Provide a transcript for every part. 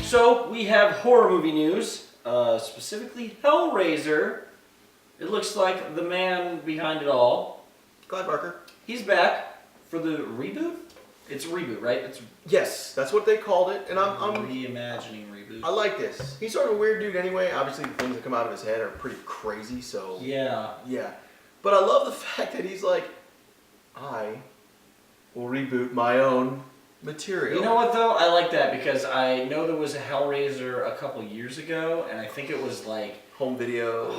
So we have horror movie news, specifically Hellraiser. It looks like the man behind it all, Clive Barker. he's back for the reboot. It's a reboot, right? It's Yes, that's what they called it, and I'm reimagining reboot. I like this. He's sort of a weird dude anyway. Obviously, the things that come out of his head are pretty crazy. So Yeah. But I love the fact that he's like, I will reboot my own material. You know what though? I like that because I know there was a Hellraiser a couple years ago, and I think it was like Home video.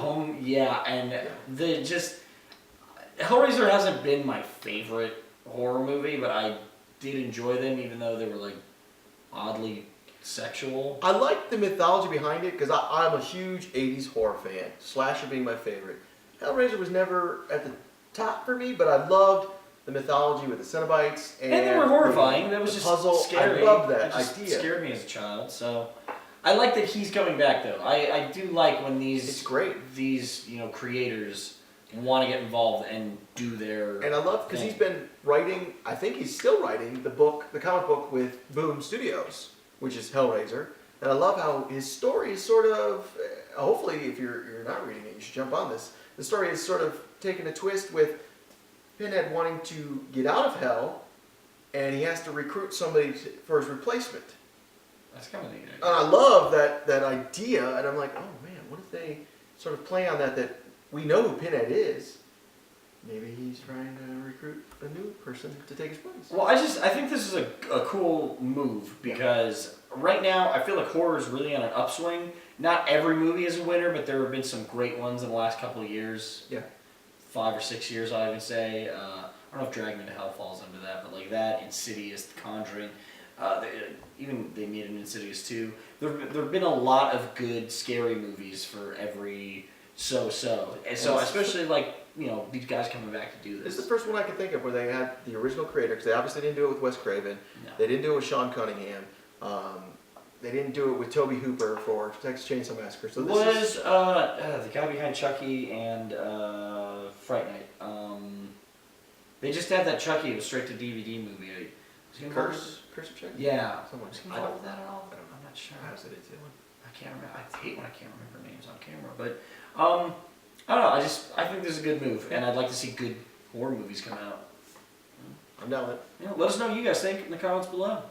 Hellraiser hasn't been my favorite horror movie, but I did enjoy them, even though they were like oddly sexual. I like the mythology behind it because I'm a huge 80s horror fan. Slasher being my favorite. Hellraiser was never at the top for me, but I loved the mythology with the Cenobites. And they were horrifying. That was just puzzle. scary. I love that it just idea. Scared me as a child. So I like that he's coming back, though. I do like when It's great. these creators want to get involved and do their And I love because he's been writing. I think he's still writing the comic book with Boom Studios, which is Hellraiser. And I love how his story is sort of. Hopefully, if you're not reading it, you should jump on this. The story is sort of taking a twist with Pinhead wanting to get out of hell, and he has to recruit somebody for his replacement. That's kind of neat. And I love that idea, and I'm like, oh man, what if they sort of play on that we know who Pinhead is. Maybe he's trying to recruit a new person to take his place. Well, I think this is a cool move because right now I feel like horror is really on an upswing. Not every movie is a winner, but there have been some great ones in the last couple of years. Yeah. 5 or 6 years, I would say. I don't know if Drag Me to Hell falls under that, but like that, Insidious, The Conjuring. They made an Insidious 2. There have been a lot of good scary movies for every so. And so especially like, these guys coming back to do this. This is the first one I can think of where they had the original creator, because they obviously didn't do it with Wes Craven. No. They didn't do it with Sean Cunningham. They didn't do it with Tobe Hooper for Texas Chainsaw Massacre. So this is the guy behind Chucky and Fright Night. They just had that Chucky. It was straight to DVD movie. Curse of Chucky? Yeah. Someone. Was he involved with that at all? I don't know. I'm not sure. I was it too. I can't remember. I hate when I can't remember names on camera. But I don't know. I think this is a good move, and I'd like to see good horror movies come out. I'm down with it. Let us know what you guys think in the comments below.